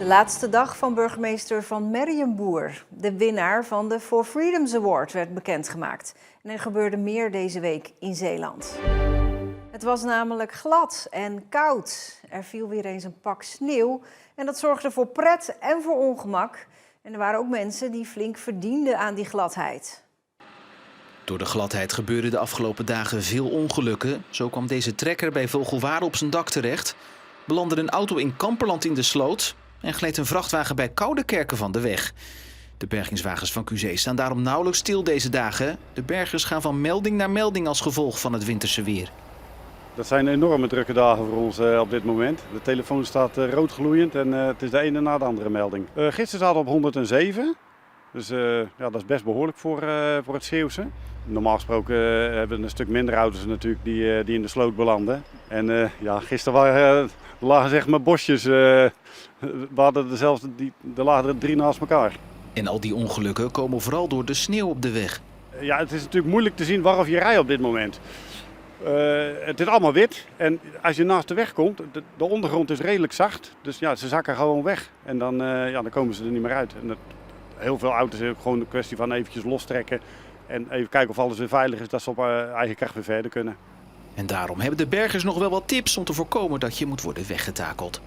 De laatste dag van burgemeester Van Merriënboer. De winnaar van de For Freedoms Award werd bekendgemaakt. En er gebeurde meer deze week in Zeeland. Het was namelijk glad en koud. Er viel weer eens een pak sneeuw en dat zorgde voor pret en voor ongemak. En er waren ook mensen die flink verdienden aan die gladheid. Door de gladheid gebeurden de afgelopen dagen veel ongelukken. Zo kwam deze trekker bij Vogelware op zijn dak terecht. Belandde een auto in Kamperland in de sloot en gleed een vrachtwagen bij Koudekerke van de weg. De bergingswagens van QC staan daarom nauwelijks stil deze dagen. De bergers gaan van melding naar melding als gevolg van het winterse weer. Dat zijn enorme drukke dagen voor ons op dit moment. De telefoon staat rood gloeiend en het is de ene na de andere melding. Gisteren zaten we op 107, dus ja, dat is best behoorlijk voor het Zeeuwse. Normaal gesproken hebben we een stuk minder auto's natuurlijk die in de sloot belanden. En ja, gisteren lagen zeg maar bosjes, we hadden er lagen er 3 naast elkaar. En al die ongelukken komen vooral door de sneeuw op de weg. Ja, het is natuurlijk moeilijk te zien waarop je rijdt op dit moment. Het is allemaal wit en als je naast de weg komt, de ondergrond is redelijk zacht. Dus ja, ze zakken gewoon weg en dan komen ze er niet meer uit. En heel veel auto's is ook gewoon een kwestie van eventjes lostrekken en even kijken of alles weer veilig is, dat ze op eigen kracht weer verder kunnen. En daarom hebben de bergers nog wel wat tips om te voorkomen dat je moet worden weggetakeld.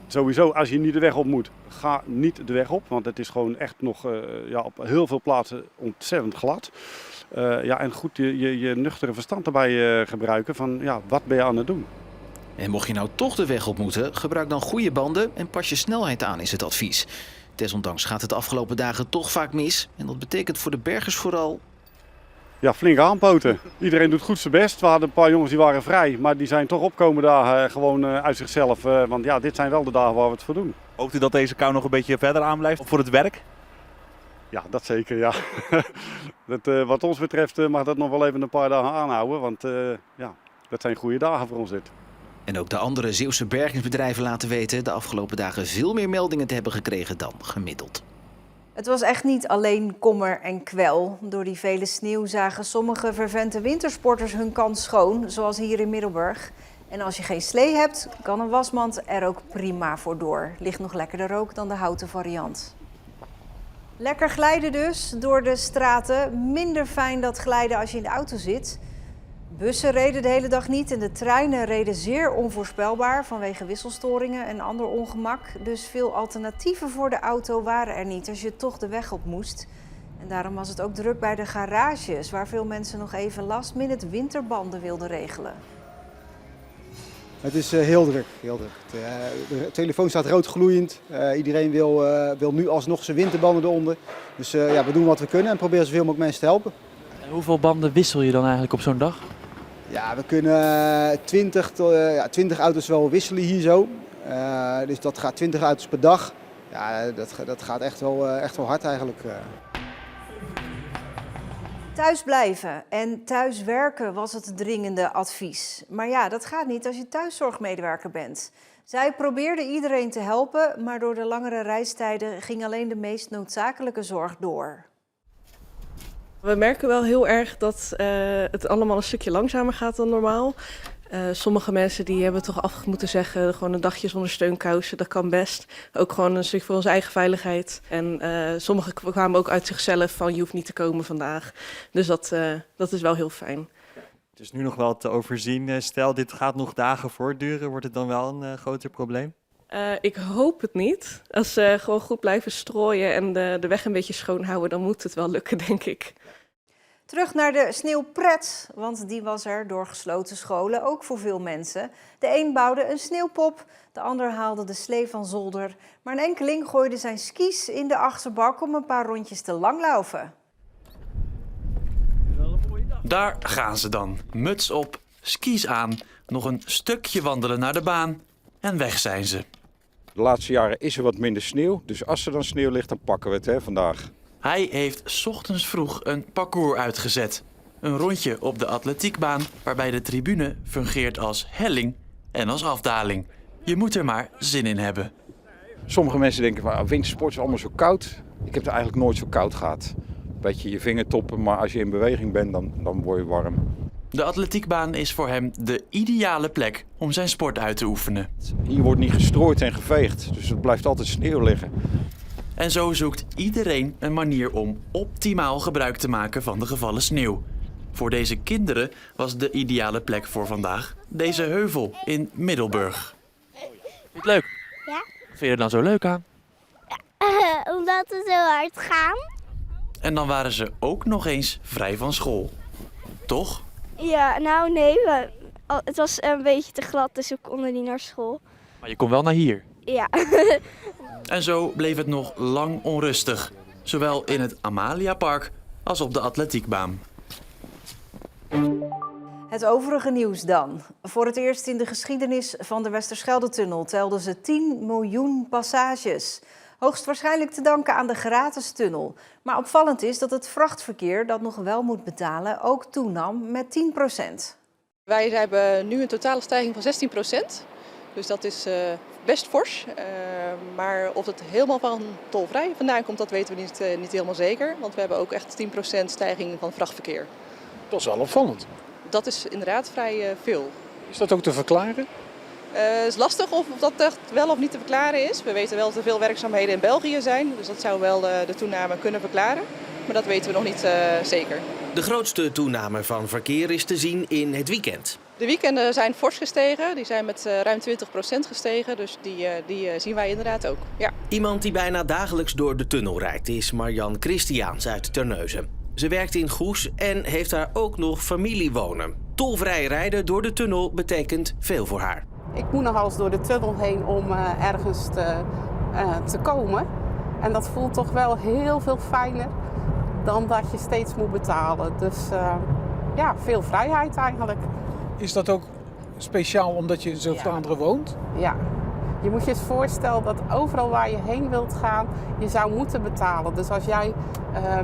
Sowieso, als je niet de weg op moet, ga niet de weg op, want het is gewoon echt nog op heel veel plaatsen ontzettend glad. En goed je nuchtere verstand erbij gebruiken van ja, wat ben je aan het doen. En mocht je nou toch de weg op moeten, gebruik dan goede banden en pas je snelheid aan is het advies. Desondanks gaat het de afgelopen dagen toch vaak mis en dat betekent voor de bergers vooral... Ja, flink aanpoten. Iedereen doet goed zijn best. We hadden een paar jongens die waren vrij, maar die zijn toch opkomen dagen gewoon uit zichzelf. Want ja, dit zijn wel de dagen waar we het voor doen. Hoopt u dat deze kou nog een beetje verder aan blijft voor het werk? Ja, dat zeker, ja. Wat ons betreft mag dat nog wel even een paar dagen aanhouden, want dat zijn goede dagen voor ons dit. En ook de andere Zeeuwse bergingsbedrijven laten weten de afgelopen dagen veel meer meldingen te hebben gekregen dan gemiddeld. Het was echt niet alleen kommer en kwel. Door die vele sneeuw zagen sommige vervente wintersporters hun kans schoon, zoals hier in Middelburg. En als je geen slee hebt, kan een wasmand er ook prima voor door. Ligt nog lekkerder ook dan de houten variant. Lekker glijden dus door de straten. Minder fijn dat glijden als je in de auto zit. Bussen reden de hele dag niet en de treinen reden zeer onvoorspelbaar vanwege wisselstoringen en ander ongemak. Dus veel alternatieven voor de auto waren er niet als je toch de weg op moest. En daarom was het ook druk bij de garages, waar veel mensen nog even last-minute winterbanden wilden regelen. Het is heel druk, heel druk. De telefoon staat rood gloeiend. Iedereen wil nu alsnog zijn winterbanden eronder. Dus we doen wat we kunnen en proberen zoveel mogelijk mensen te helpen. En hoeveel banden wissel je dan eigenlijk op zo'n dag? Ja, we kunnen 20 auto's wel wisselen hier zo. Dus dat gaat 20 auto's per dag. Ja, dat gaat echt wel hard eigenlijk. Thuis blijven en thuis werken was het dringende advies. Maar ja, dat gaat niet als je thuiszorgmedewerker bent. Zij probeerden iedereen te helpen, maar door de langere reistijden ging alleen de meest noodzakelijke zorg door. We merken wel heel erg dat het allemaal een stukje langzamer gaat dan normaal. Sommige mensen die hebben toch af moeten zeggen, gewoon een dagje zonder steunkousen, dat kan best. Ook gewoon een stuk voor onze eigen veiligheid. En sommigen kwamen ook uit zichzelf van je hoeft niet te komen vandaag. Dus dat is wel heel fijn. Het is nu nog wel te overzien. Stel, dit gaat nog dagen voortduren, wordt het dan wel een groter probleem? Ik hoop het niet. Als ze gewoon goed blijven strooien en de weg een beetje schoonhouden, dan moet het wel lukken, denk ik. Terug naar de sneeuwpret, want die was er door gesloten scholen ook voor veel mensen. De een bouwde een sneeuwpop, de ander haalde de slee van zolder. Maar een enkeling gooide zijn skis in de achterbak om een paar rondjes te langlaufen. Daar gaan ze dan. Muts op, skis aan, nog een stukje wandelen naar de baan en weg zijn ze. De laatste jaren is er wat minder sneeuw, dus als er dan sneeuw ligt, dan pakken we het vandaag. Hij heeft 's ochtends vroeg een parcours uitgezet. Een rondje op de atletiekbaan waarbij de tribune fungeert als helling en als afdaling. Je moet er maar zin in hebben. Sommige mensen denken van wintersport is allemaal zo koud. Ik heb het eigenlijk nooit zo koud gehad. Beetje je vingertoppen, maar als je in beweging bent, dan word je warm. De atletiekbaan is voor hem de ideale plek om zijn sport uit te oefenen. Hier wordt niet gestrooid en geveegd, dus er blijft altijd sneeuw liggen. En zo zoekt iedereen een manier om optimaal gebruik te maken van de gevallen sneeuw. Voor deze kinderen was de ideale plek voor vandaag deze heuvel in Middelburg. Vind je het leuk? Ja. Wat vind je er dan zo leuk aan? Omdat we zo hard gaan. En dan waren ze ook nog eens vrij van school. Toch? Ja, nou nee, het was een beetje te glad, dus we konden niet naar school. Maar je komt wel naar hier. Ja. En zo bleef het nog lang onrustig. Zowel in het Amaliapark als op de atletiekbaan. Het overige nieuws dan. Voor het eerst in de geschiedenis van de Westerschelde-tunnel telden ze 10 miljoen passages. Hoogstwaarschijnlijk te danken aan de gratis tunnel. Maar opvallend is dat het vrachtverkeer dat nog wel moet betalen ook toenam met 10%. Wij hebben nu een totale stijging van 16%. Dus dat is best fors. Maar of het helemaal van tolvrij vandaan komt, dat weten we niet helemaal zeker. Want we hebben ook echt 10% stijging van vrachtverkeer. Dat is wel opvallend. Dat is inderdaad vrij veel. Is dat ook te verklaren? Het is lastig of dat echt wel of niet te verklaren is. We weten wel dat er veel werkzaamheden in België zijn. Dus dat zou wel de toename kunnen verklaren. Maar dat weten we nog niet zeker. De grootste toename van verkeer is te zien in het weekend. De weekenden zijn fors gestegen. Die zijn met ruim 20% gestegen. Dus die zien wij inderdaad ook. Ja. Iemand die bijna dagelijks door de tunnel rijdt is Marjan Christiaans uit Terneuzen. Ze werkt in Goes en heeft daar ook nog familie wonen. Tolvrij rijden door de tunnel betekent veel voor haar. Ik moet nog eens door de tunnel heen om ergens te komen. En dat voelt toch wel heel veel fijner dan dat je steeds moet betalen. Dus ja, veel vrijheid eigenlijk. Is dat ook speciaal omdat je in Zuid-Vlaanderen woont? Ja. Je moet je eens voorstellen dat overal waar je heen wilt gaan, je zou moeten betalen. Dus als jij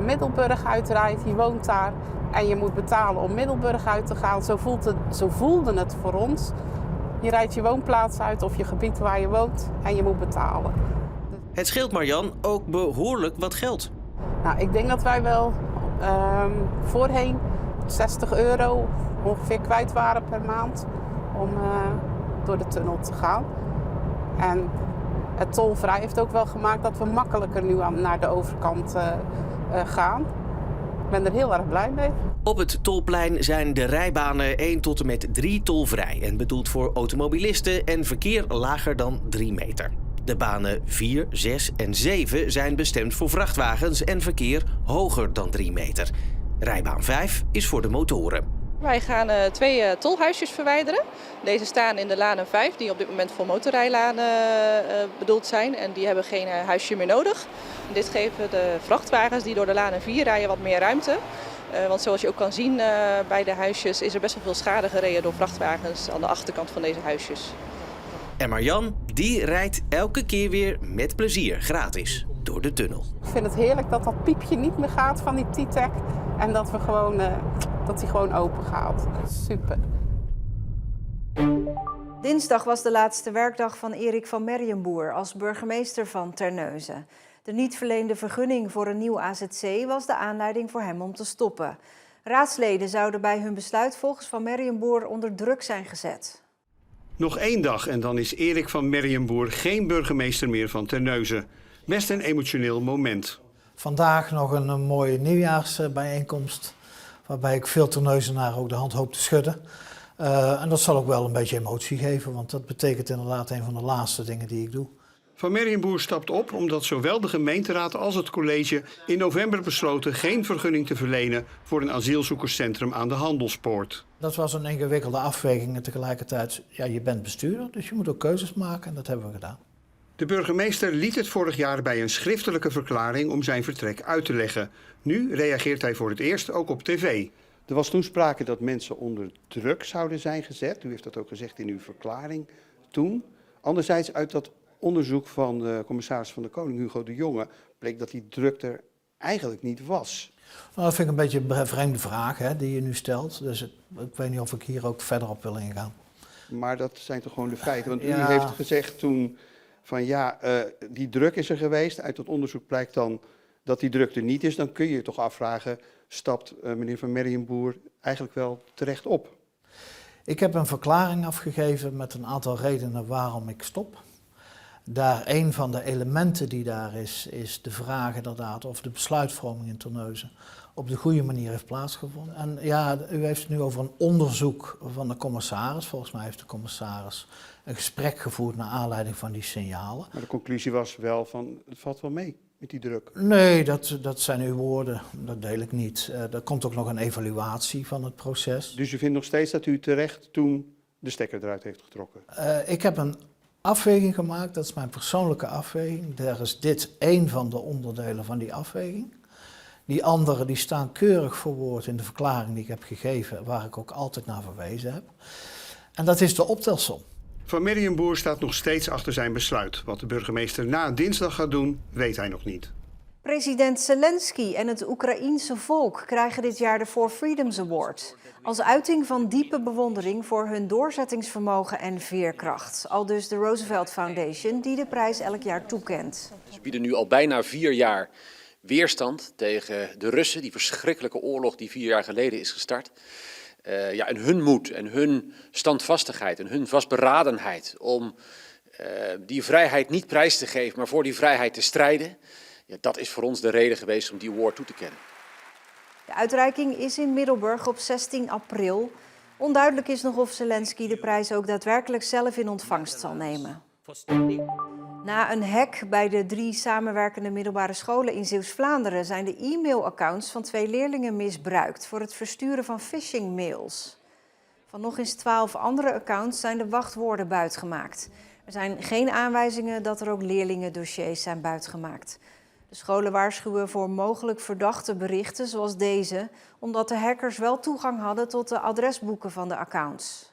Middelburg uitrijdt, je woont daar en je moet betalen om Middelburg uit te gaan, zo voelde het voor ons. Je rijdt je woonplaats uit of je gebied waar je woont en je moet betalen. Het scheelt Marjan ook behoorlijk wat geld. Nou, ik denk dat wij wel voorheen €60 ongeveer kwijt waren per maand om door de tunnel te gaan. En het tolvrij heeft ook wel gemaakt dat we makkelijker nu naar de overkant gaan. Ik ben er heel erg blij mee. Op het Tolplein zijn de rijbanen 1 tot en met 3 tolvrij en bedoeld voor automobilisten en verkeer lager dan 3 meter. De banen 4, 6 en 7 zijn bestemd voor vrachtwagens en verkeer hoger dan 3 meter. Rijbaan 5 is voor de motoren. Wij gaan 2 tolhuisjes verwijderen. Deze staan in de Lanen 5, die op dit moment voor motorrijlanen bedoeld zijn. En die hebben geen huisje meer nodig. En dit geven de vrachtwagens die door de Lanen 4 rijden wat meer ruimte. Want zoals je ook kan zien bij de huisjes is er best wel veel schade gereden door vrachtwagens aan de achterkant van deze huisjes. En Marjan, die rijdt elke keer weer met plezier gratis door de tunnel. Ik vind het heerlijk dat dat piepje niet meer gaat van die T-Tech en dat die gewoon open gaat. Super. Dinsdag was de laatste werkdag van Erik van Merrienboer als burgemeester van Terneuzen. De niet verleende vergunning voor een nieuw AZC was de aanleiding voor hem om te stoppen. Raadsleden zouden bij hun besluit volgens Van Merrienboer onder druk zijn gezet. Nog 1 dag en dan is Erik van Merrienboer geen burgemeester meer van Terneuzen. Best een emotioneel moment. Vandaag nog een mooie nieuwjaarsbijeenkomst, waarbij ik veel Terneuzenaren ook de hand hoop te schudden. En dat zal ook wel een beetje emotie geven, want dat betekent inderdaad een van de laatste dingen die ik doe. Van Merrienboer stapt op omdat zowel de gemeenteraad als het college in november besloten geen vergunning te verlenen voor een asielzoekerscentrum aan de Handelspoort. Dat was een ingewikkelde afweging en tegelijkertijd, ja, je bent bestuurder, dus je moet ook keuzes maken en dat hebben we gedaan. De burgemeester liet het vorig jaar bij een schriftelijke verklaring om zijn vertrek uit te leggen. Nu reageert hij voor het eerst ook op tv. Er was toen sprake dat mensen onder druk zouden zijn gezet. U heeft dat ook gezegd in uw verklaring toen. Anderzijds uit dat onderzoek van de commissaris van de Koning, Hugo de Jonge, bleek dat die druk er eigenlijk niet was. Nou, dat vind ik een beetje een vreemde vraag die je nu stelt. Dus ik weet niet of ik hier ook verder op wil ingaan. Maar dat zijn toch gewoon de feiten? Want u heeft gezegd toen van ja, die druk is er geweest. Uit dat onderzoek blijkt dan dat die druk er niet is. Dan kun je je toch afvragen, stapt meneer Van Merrienboer eigenlijk wel terecht op. Ik heb een verklaring afgegeven met een aantal redenen waarom ik stop. Daar een van de elementen die daar is de vraag inderdaad of de besluitvorming in Terneuzen op de goede manier heeft plaatsgevonden. En ja, u heeft het nu over een onderzoek van de commissaris. Volgens mij heeft de commissaris een gesprek gevoerd naar aanleiding van die signalen. Maar de conclusie was wel van, het valt wel mee met die druk. Nee, dat zijn uw woorden. Dat deel ik niet. Er komt ook nog een evaluatie van het proces. Dus u vindt nog steeds dat u terecht toen de stekker eruit heeft getrokken? Ik heb een afweging gemaakt, dat is mijn persoonlijke afweging. Daar is dit één van de onderdelen van die afweging. Die andere die staan keurig verwoord in de verklaring die ik heb gegeven, waar ik ook altijd naar verwezen heb. En dat is de optelsom. Van Merrienboer staat nog steeds achter zijn besluit. Wat de burgemeester na dinsdag gaat doen, weet hij nog niet. President Zelensky en het Oekraïense volk krijgen dit jaar de For Freedoms Award. Als uiting van diepe bewondering voor hun doorzettingsvermogen en veerkracht. Aldus de Roosevelt Foundation, die de prijs elk jaar toekent. Ze bieden nu al bijna 4 jaar weerstand tegen de Russen. Die verschrikkelijke oorlog die 4 jaar geleden is gestart. En hun moed en hun standvastigheid en hun vastberadenheid om die vrijheid niet prijs te geven, maar voor die vrijheid te strijden. Ja, dat is voor ons de reden geweest om die award toe te kennen. De uitreiking is in Middelburg op 16 april. Onduidelijk is nog of Zelensky de prijs ook daadwerkelijk zelf in ontvangst zal nemen. Na een hack bij de 3 samenwerkende middelbare scholen in Zeeuws-Vlaanderen zijn de e-mailaccounts van 2 leerlingen misbruikt voor het versturen van phishing-mails. Van nog eens 12 andere accounts zijn de wachtwoorden buitgemaakt. Er zijn geen aanwijzingen dat er ook leerlingendossiers zijn buitgemaakt. De scholen waarschuwen voor mogelijk verdachte berichten zoals deze, omdat de hackers wel toegang hadden tot de adresboeken van de accounts.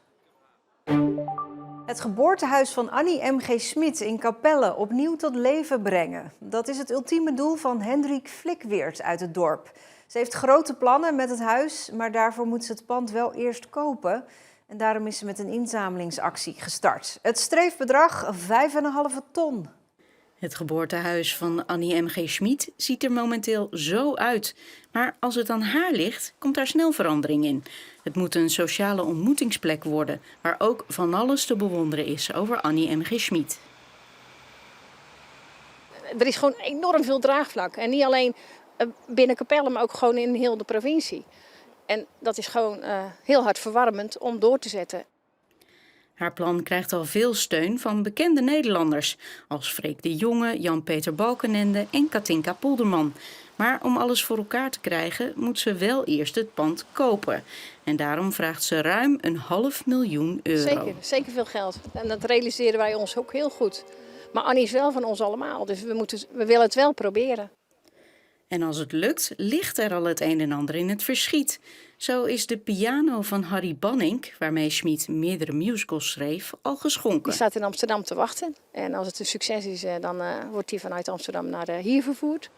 Het geboortehuis van Annie M.G. Schmid in Capelle opnieuw tot leven brengen. Dat is het ultieme doel van Hendrik Flikweert uit het dorp. Ze heeft grote plannen met het huis, maar daarvoor moet ze het pand wel eerst kopen. En daarom is ze met een inzamelingsactie gestart. Het streefbedrag 5,5 ton. Het geboortehuis van Annie M.G. Schmid ziet er momenteel zo uit. Maar als het aan haar ligt, komt daar snel verandering in. Het moet een sociale ontmoetingsplek worden, waar ook van alles te bewonderen is over Annie M.G. Schmid. Er is gewoon enorm veel draagvlak. En niet alleen binnen Capelle, maar ook gewoon in heel de provincie. En dat is gewoon heel hartverwarmend om door te zetten. Haar plan krijgt al veel steun van bekende Nederlanders, als Freek de Jonge, Jan-Peter Balkenende en Katinka Polderman. Maar om alles voor elkaar te krijgen, moet ze wel eerst het pand kopen. En daarom vraagt ze ruim €500.000. Zeker veel geld. En dat realiseren wij ons ook heel goed. Maar Annie is wel van ons allemaal, dus we willen het wel proberen. En als het lukt, ligt er al het een en ander in het verschiet. Zo is de piano van Harry Bannink, waarmee Schmid meerdere musicals schreef, al geschonken. Die staat in Amsterdam te wachten. En als het een succes is, dan wordt die vanuit Amsterdam naar hier vervoerd.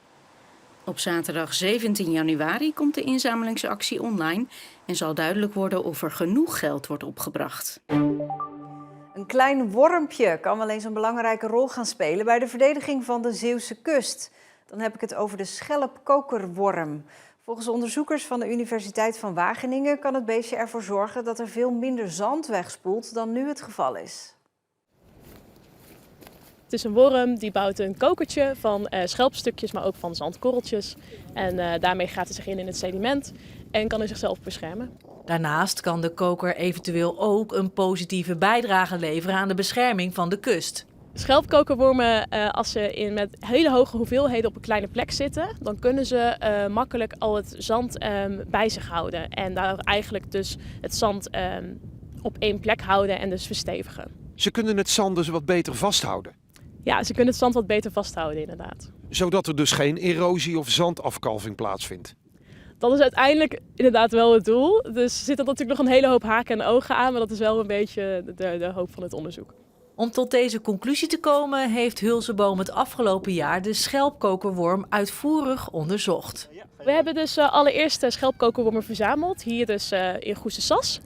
Op zaterdag 17 januari komt de inzamelingsactie online en zal duidelijk worden of er genoeg geld wordt opgebracht. Een klein wormpje kan wel eens een belangrijke rol gaan spelen bij de verdediging van de Zeeuwse kust. Dan heb ik het over de schelpkokerworm. Volgens onderzoekers van de Universiteit van Wageningen kan het beestje ervoor zorgen dat er veel minder zand wegspoelt dan nu het geval is. Het is een worm die bouwt een kokertje van schelpstukjes, maar ook van zandkorreltjes. En daarmee gaat hij zich in het sediment en kan hij zichzelf beschermen. Daarnaast kan de koker eventueel ook een positieve bijdrage leveren aan de bescherming van de kust. Schelpkokerwormen, als ze met hele hoge hoeveelheden op een kleine plek zitten, dan kunnen ze makkelijk al het zand bij zich houden. En daar eigenlijk dus het zand op één plek houden en dus verstevigen. Ze kunnen het zand dus wat beter vasthouden? Ja, ze kunnen het zand wat beter vasthouden inderdaad. Zodat er dus geen erosie of zandafkalving plaatsvindt? Dat is uiteindelijk inderdaad wel het doel. Dus er zitten natuurlijk nog een hele hoop haken en ogen aan, maar dat is wel een beetje de hoop van het onderzoek. Om tot deze conclusie te komen heeft Hulseboom het afgelopen jaar de schelpkokerworm uitvoerig onderzocht. We hebben dus allereerst schelpkokerwormen verzameld, hier dus in Goestersas.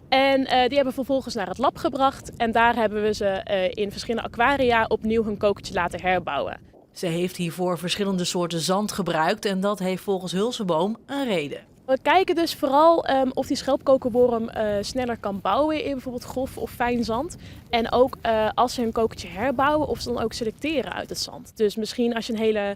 En die hebben we vervolgens naar het lab gebracht en daar hebben we ze in verschillende aquaria opnieuw hun kokertje laten herbouwen. Ze heeft hiervoor verschillende soorten zand gebruikt en dat heeft volgens Hulseboom een reden. We kijken dus vooral of die schelpkokerworm sneller kan bouwen in bijvoorbeeld grof of fijn zand. En ook als ze een kokertje herbouwen, of ze dan ook selecteren uit het zand. Dus misschien als je een hele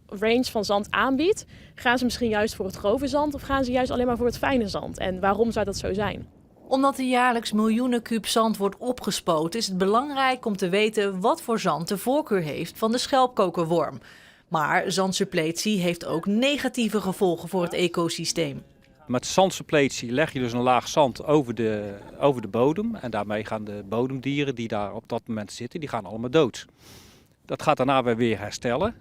range van zand aanbiedt, gaan ze misschien juist voor het grove zand of gaan ze juist alleen maar voor het fijne zand. En waarom zou dat zo zijn? Omdat er jaarlijks miljoenen kuub zand wordt opgespoten, is het belangrijk om te weten wat voor zand de voorkeur heeft van de schelpkokerworm. Maar zandsuppletie heeft ook negatieve gevolgen voor het ecosysteem. Met zandsuppletie leg je dus een laag zand over de bodem. En daarmee gaan de bodemdieren die daar op dat moment zitten, die gaan allemaal dood. Dat gaat daarna weer herstellen,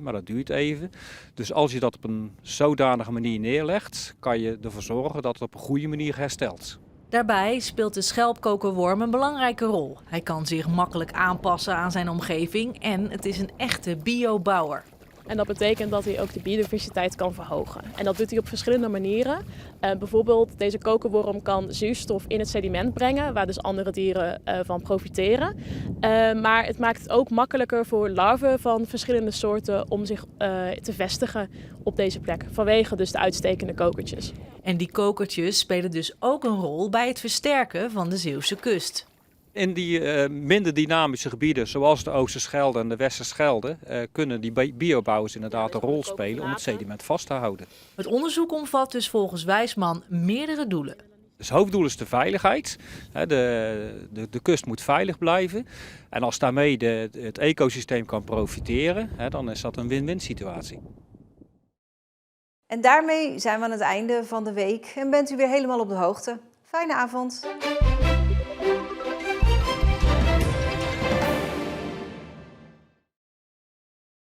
maar dat duurt even. Dus als je dat op een zodanige manier neerlegt, kan je ervoor zorgen dat het op een goede manier herstelt. Daarbij speelt de schelpkokerworm een belangrijke rol. Hij kan zich makkelijk aanpassen aan zijn omgeving en het is een echte biobouwer. En dat betekent dat hij ook de biodiversiteit kan verhogen. En dat doet hij op verschillende manieren. Bijvoorbeeld deze kokerworm kan zuurstof in het sediment brengen, waar dus andere dieren van profiteren. Maar het maakt het ook makkelijker voor larven van verschillende soorten om zich te vestigen op deze plek. Vanwege dus de uitstekende kokertjes. En die kokertjes spelen dus ook een rol bij het versterken van de Zeeuwse kust. In die minder dynamische gebieden, zoals de Oosterschelde en de Westerschelde, kunnen die biobouwers inderdaad een rol spelen om het sediment vast te houden. Het onderzoek omvat dus volgens Wijsman meerdere doelen. Dus het hoofddoel is de veiligheid. De kust moet veilig blijven. En als daarmee het ecosysteem kan profiteren, dan is dat een win-win situatie. En daarmee zijn we aan het einde van de week en bent u weer helemaal op de hoogte. Fijne avond.